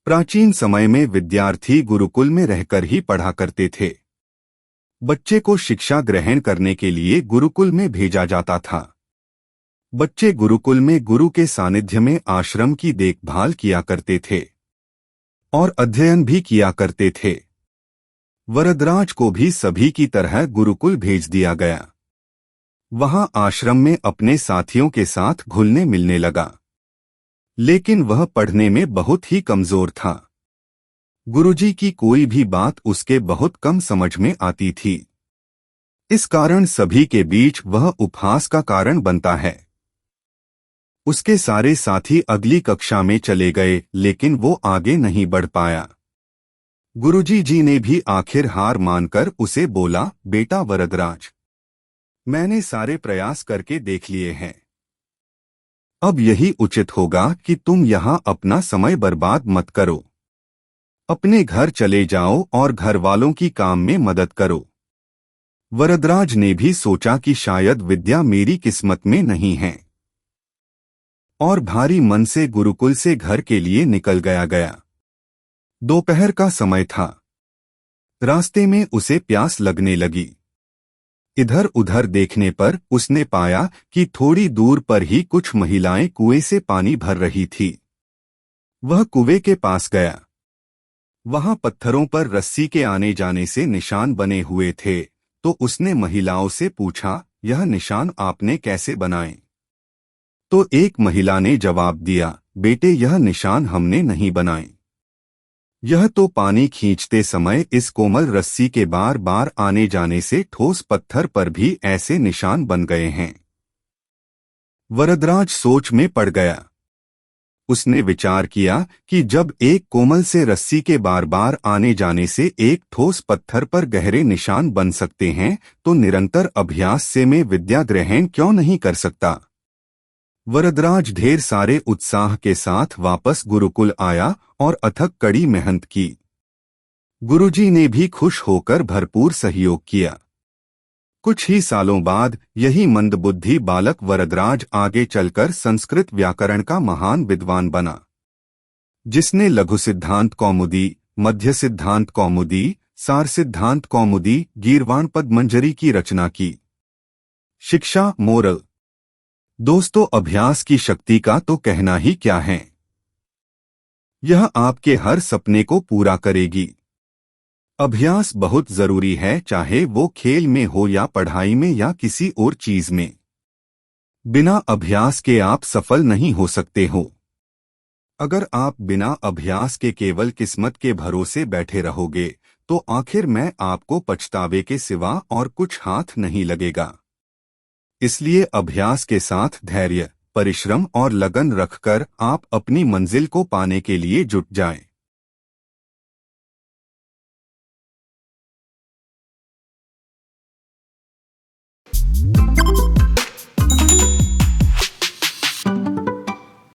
प्राचीन समय में विद्यार्थी गुरुकुल में रहकर ही पढ़ा करते थे। बच्चे को शिक्षा ग्रहण करने के लिए गुरुकुल में भेजा जाता था। बच्चे गुरुकुल में गुरु के सानिध्य में आश्रम की देखभाल किया करते थे और अध्ययन भी किया करते थे। वरदराज को भी सभी की तरह गुरुकुल भेज दिया गया। वहां आश्रम में अपने साथियों के साथ घुलने मिलने लगा, लेकिन वह पढ़ने में बहुत ही कमजोर था। गुरुजी की कोई भी बात उसके बहुत कम समझ में आती थी। इस कारण सभी के बीच वह उपहास का कारण बनता है। उसके सारे साथी अगली कक्षा में चले गए, लेकिन वो आगे नहीं बढ़ पाया। गुरुजी जी ने भी आखिर हार मानकर उसे बोला, बेटा वरदराज, मैंने सारे प्रयास करके देख लिए हैं। अब यही उचित होगा कि तुम यहाँ अपना समय बर्बाद मत करो। अपने घर चले जाओ और घर वालों की काम में मदद करो। वरदराज ने भी सोचा कि शायद विद्या मेरी किस्मत में नहीं है, और भारी मन से गुरुकुल से घर के लिए निकल गया। दोपहर का समय था। रास्ते में उसे प्यास लगने लगी। इधर उधर देखने पर उसने पाया कि थोड़ी दूर पर ही कुछ महिलाएं कुएं से पानी भर रही थी। वह कुएं के पास गया। वहां पत्थरों पर रस्सी के आने जाने से निशान बने हुए थे, तो उसने महिलाओं से पूछा, यह निशान आपने कैसे बनाए? तो एक महिला ने जवाब दिया, बेटे, यह निशान हमने नहीं बनाए। यह तो पानी खींचते समय इस कोमल रस्सी के बार बार आने जाने से ठोस पत्थर पर भी ऐसे निशान बन गए हैं। वरदराज सोच में पड़ गया। उसने विचार किया कि जब एक कोमल से रस्सी के बार बार आने जाने से एक ठोस पत्थर पर गहरे निशान बन सकते हैं, तो निरंतर अभ्यास से मैं विद्या ग्रहण क्यों नहीं कर सकता। वरदराज ढेर सारे उत्साह के साथ वापस गुरुकुल आया और अथक कड़ी मेहनत की। गुरुजी ने भी खुश होकर भरपूर सहयोग किया। कुछ ही सालों बाद यही मंदबुद्धि बालक वरदराज आगे चलकर संस्कृत व्याकरण का महान विद्वान बना, जिसने लघु सिद्धांत कौमुदी, मध्य सिद्धांत कौमुदी, सार सिद्धांत कौमुदी, गीर्वाण पद्मंजरी की रचना की। शिक्षा मोरल। दोस्तों, अभ्यास की शक्ति का तो कहना ही क्या है। यह आपके हर सपने को पूरा करेगी। अभ्यास बहुत जरूरी है, चाहे वो खेल में हो या पढ़ाई में या किसी और चीज में। बिना अभ्यास के आप सफल नहीं हो सकते हो। अगर आप बिना अभ्यास के केवल किस्मत के भरोसे बैठे रहोगे, तो आखिर में आपको पछतावे के सिवा और कुछ हाथ नहीं लगेगा। इसलिए अभ्यास के साथ धैर्य, परिश्रम और लगन रखकर आप अपनी मंजिल को पाने के लिए जुट जाएं।